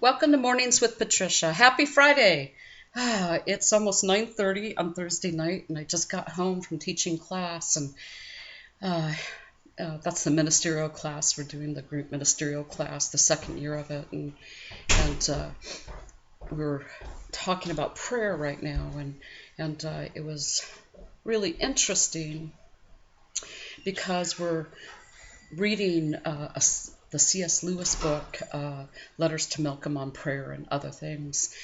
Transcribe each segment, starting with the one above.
Welcome to Mornings with Patricia. Happy Friday. It's almost 9:30 on Thursday night, and I just got home from teaching class, and uh, that's the ministerial class. We're doing the group ministerial class, the second year of it, and we're talking about prayer right now, and it was really interesting because we're reading the C.S. Lewis book, Letters to Malcolm on Prayer and Other Things.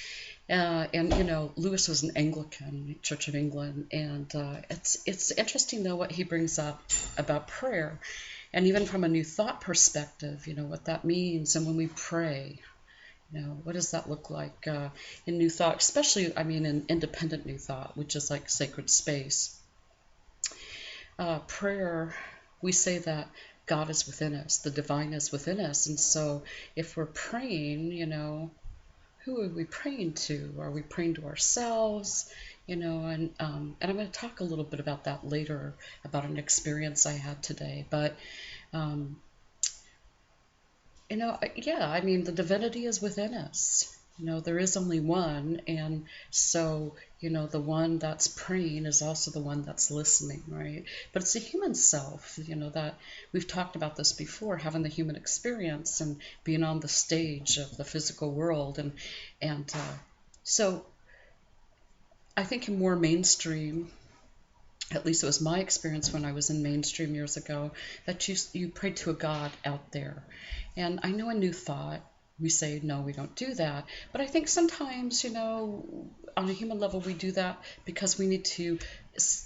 And Lewis was an Anglican, Church of England, and it's interesting though what he brings up about prayer, and even from a New Thought perspective, what that means, and when we pray, what does that look like in New Thought, especially I mean in independent New Thought, which is like sacred space. Prayer, we say that God is within us, the divine is within us, and so if we're praying, who are we praying to? Are we praying to ourselves? And I'm going to talk a little bit about that later, about an experience I had today. But um, yeah, I mean, the divinity is within us. There is only one, and so, the one that's praying is also the one that's listening, right? But it's the human self, that we've talked about this before, having the human experience and being on the stage of the physical world, and so I think in more mainstream, at least it was my experience when I was in mainstream years ago, that you pray to a God out there. And I know in New Thought, we say, no, we don't do that. But I think sometimes, on a human level, we do that because we need to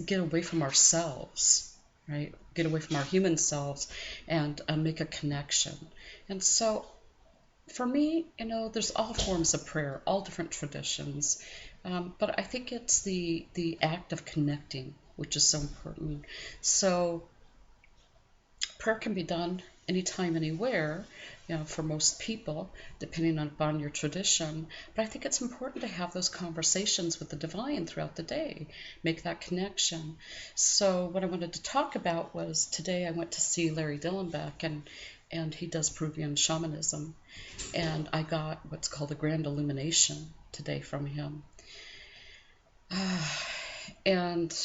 get away from ourselves, right? Get away from our human selves and make a connection. And so for me, there's all forms of prayer, all different traditions, but I think it's the act of connecting which is so important. So prayer can be done anytime, anywhere, for most people, depending upon your tradition. But I think it's important to have those conversations with the divine throughout the day, make that connection. So what I wanted to talk about was today I went to see Larry Dillenbeck, and he does Peruvian shamanism, and I got what's called a grand illumination today from him. And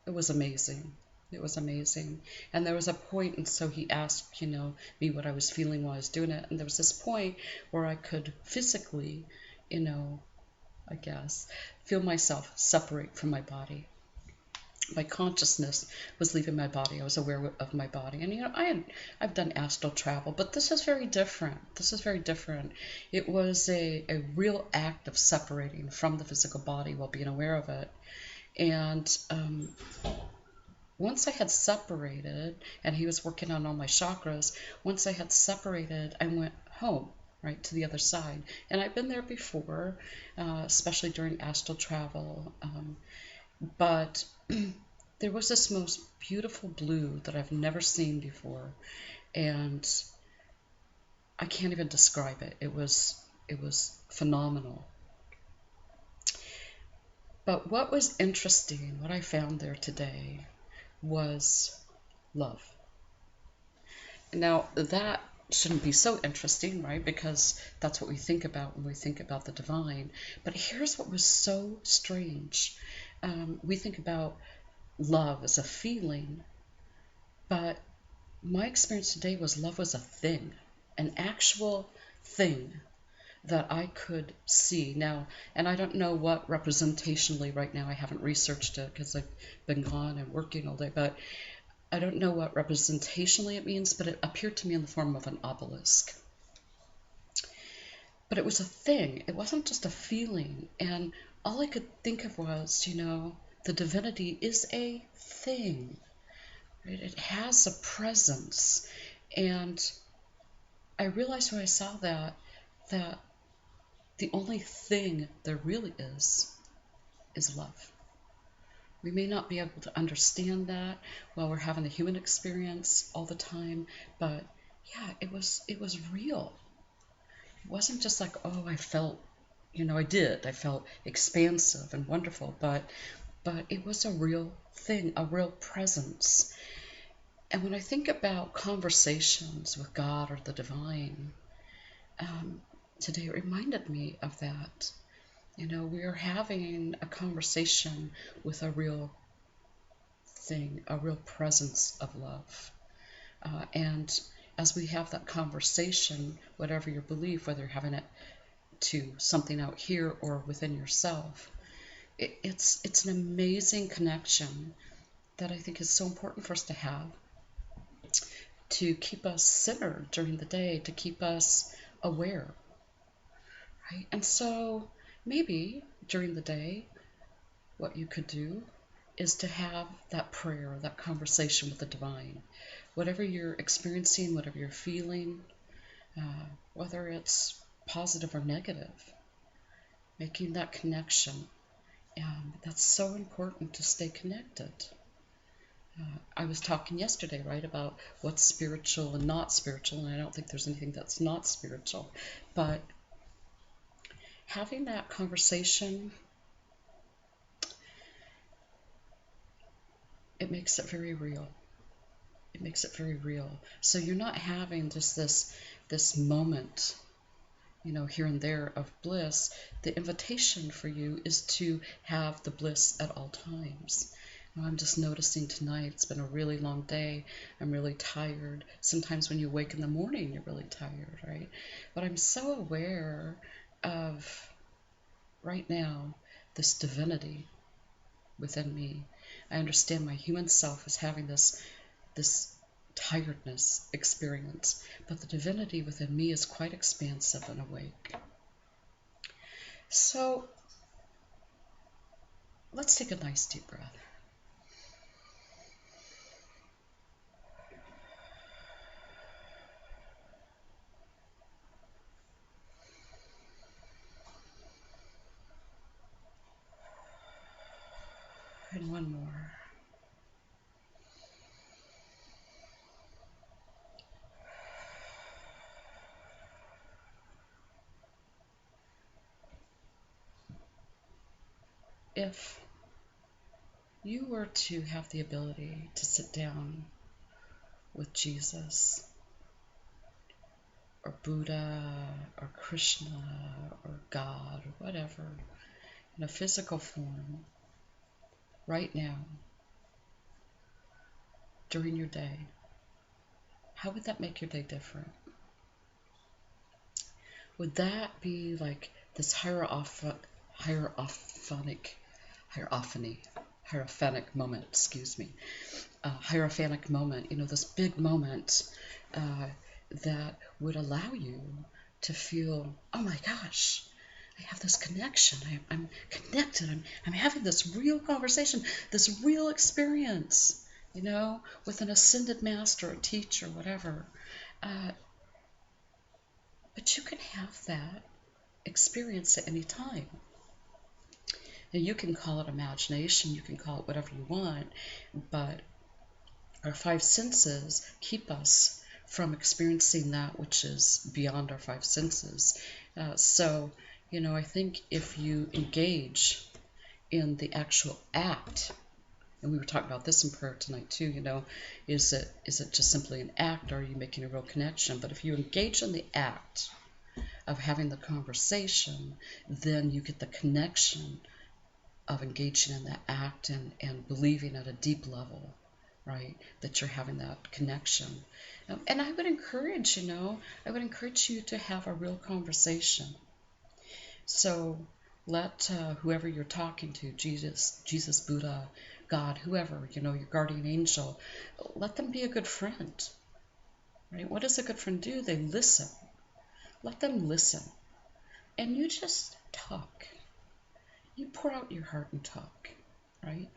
it was amazing. It was amazing. And there was a point, and so he asked, me what I was feeling while I was doing it. And there was this point where I could physically, I guess, feel myself separate from my body. My consciousness was leaving my body. I was aware of my body. And, I've done astral travel, but this is very different. This is very different. It was a real act of separating from the physical body while being aware of it. And once I had separated, and he was working on all my chakras, once I had separated, I went home, right, to the other side. And I've been there before, especially during astral travel. But there was this most beautiful blue that I've never seen before. And I can't even describe it. It was phenomenal. But what was interesting, what I found there today, was love. Now, that shouldn't be so interesting, right? Because that's what we think about when we think about the divine. But here's what was so strange. We think about love as a feeling, but my experience today was love was a thing, an actual thing that I could see now. And I don't know what representationally right now, I haven't researched it because I've been gone and working all day, but I don't know what representationally it means, but it appeared to me in the form of an obelisk. But it was a thing. It wasn't just a feeling. And all I could think of was, the divinity is a thing. Right? It has a presence. And I realized when I saw that the only thing there really is love. We may not be able to understand that while we're having the human experience all the time, but yeah, it was real. It wasn't just like, oh, I felt, I felt expansive and wonderful, but it was a real thing, a real presence. And when I think about conversations with God or the divine, today, it reminded me of that. We are having a conversation with a real thing, a real presence of love. And as we have that conversation, whatever your belief, whether you're having it to something out here or within yourself, it's an amazing connection that I think is so important for us to have, to keep us centered during the day, to keep us aware, right? And so maybe during the day, what you could do is to have that prayer, that conversation with the divine. Whatever you're experiencing, whatever you're feeling, whether it's positive or negative, making that connection. That's so important to stay connected. I was talking yesterday, right, about what's spiritual and not spiritual, and I don't think there's anything that's not spiritual. But having that conversation, it makes it very real. It makes it very real. So you're not having just this moment, here and there of bliss. The invitation for you is to have the bliss at all times. I'm just noticing tonight, it's been a really long day. I'm really tired. Sometimes when you wake in the morning, you're really tired, right? But I'm so aware of, right now, this divinity within me. I understand my human self is having this tiredness experience, but the divinity within me is quite expansive and awake. So let's take a nice deep breath. And one more. If you were to have the ability to sit down with Jesus or Buddha or Krishna or God or whatever in a physical form right now during your day, how would that make your day different? Would that be like this hierophanic moment, hierophanic moment, this big moment that would allow you to feel, oh my gosh, I have this connection. I'm connected. I'm having this real conversation, this real experience, with an ascended master, a teacher, whatever. But you can have that experience at any time. Now, you can call it imagination, you can call it whatever you want, but our five senses keep us from experiencing that which is beyond our five senses. So, I think if you engage in the actual act, and we were talking about this in prayer tonight too, is it just simply an act, or are you making a real connection? But if you engage in the act of having the conversation, then you get the connection of engaging in that act and believing at a deep level, right, that you're having that connection. And I would encourage, you to have a real conversation. So let whoever you're talking to, Jesus, Buddha, God, whoever, your guardian angel, let them be a good friend, right? What does a good friend do? They listen. Let them listen. And you just talk. You pour out your heart and talk, right?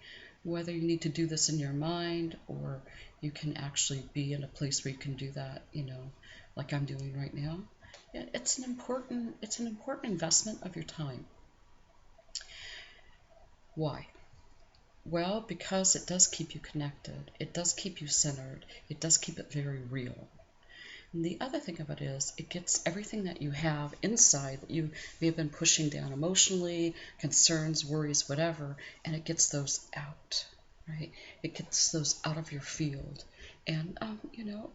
Whether you need to do this in your mind or you can actually be in a place where you can do that, like I'm doing right now. It's an important investment of your time. Why? Well, because it does keep you connected. It does keep you centered. It does keep it very real. And the other thing of it is, it gets everything that you have inside that you may have been pushing down emotionally, concerns, worries, whatever, and it gets those out, right? It gets those out of your field, and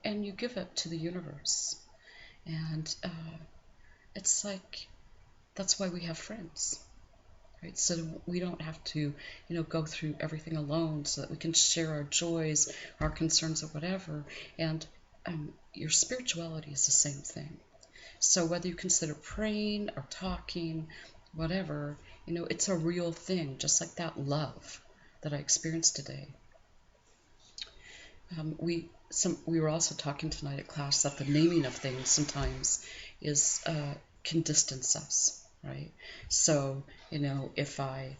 and you give it to the universe, and it's like that's why we have friends, right? So we don't have to, go through everything alone, so that we can share our joys, our concerns, or whatever. And your spirituality is the same thing. So whether you consider praying or talking, whatever, it's a real thing, just like that love that I experienced today. We were also talking tonight at class that the naming of things sometimes is can distance us, right? So if I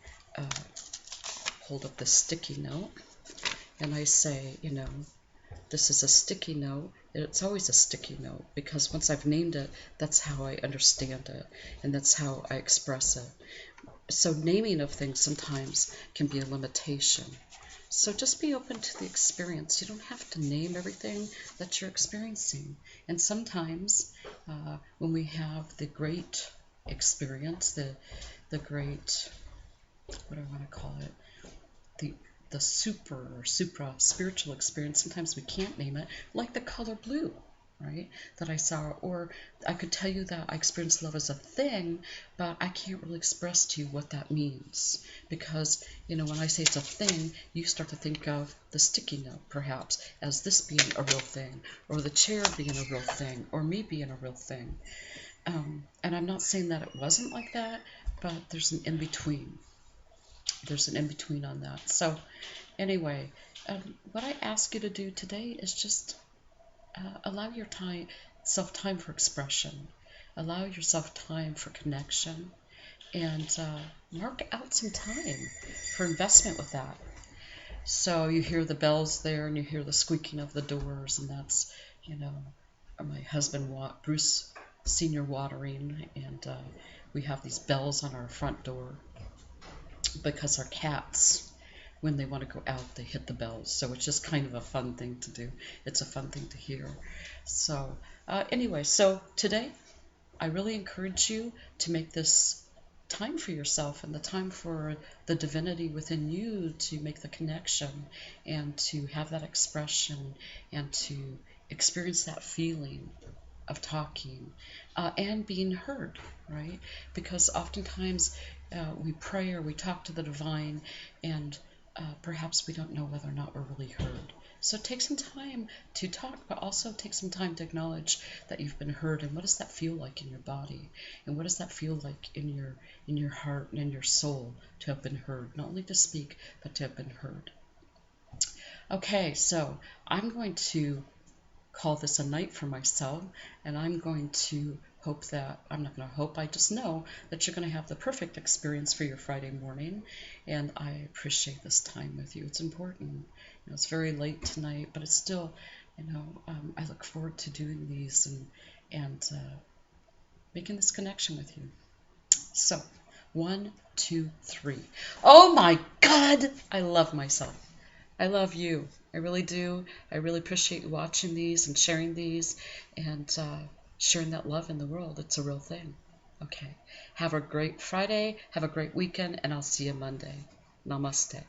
hold up this sticky note and I say, this is a sticky note, it's always a sticky note, because once I've named it, that's how I understand it, and that's how I express it. So naming of things sometimes can be a limitation. So just be open to the experience. You don't have to name everything that you're experiencing. And sometimes when we have the great experience, the great, what do I want to call it? The super or supra spiritual experience, sometimes we can't name it, like the color blue, right? That I saw. Or I could tell you that I experienced love as a thing, but I can't really express to you what that means. Because, when I say it's a thing, you start to think of the sticky note, perhaps, as this being a real thing, or the chair being a real thing, or me being a real thing. And I'm not saying that it wasn't like that, but there's an in-between. There's an in-between on that. So anyway, what I ask you to do today is just allow yourself time for expression. Allow yourself time for connection. And mark out some time for investment with that. So you hear the bells there, and you hear the squeaking of the doors, and that's, my husband, Bruce Senior, watering, and we have these bells on our front door, because our cats, when they want to go out, they hit the bells. So it's just kind of a fun thing to do. It's a fun thing to hear. So anyway, so today I really encourage you to make this time for yourself, and the time for the divinity within you, to make the connection and to have that expression and to experience that feeling of talking and being heard, right? Because oftentimes we pray or we talk to the divine, and perhaps we don't know whether or not we're really heard. So take some time to talk, but also take some time to acknowledge that you've been heard, and what does that feel like in your body, and what does that feel like in your heart and in your soul to have been heard, not only to speak, but to have been heard. Okay, so I'm going to call this a night for myself, and I'm going to hope that, I'm not going to hope, I just know that you're going to have the perfect experience for your Friday morning, and I appreciate this time with you. It's important. It's very late tonight, but it's still, I look forward to doing these and making this connection with you. So, 1, 2, 3. Oh my God! I love myself. I love you. I really do. I really appreciate you watching these and sharing these and sharing that love in the world. It's a real thing. Okay. Have a great Friday. Have a great weekend, and I'll see you Monday. Namaste.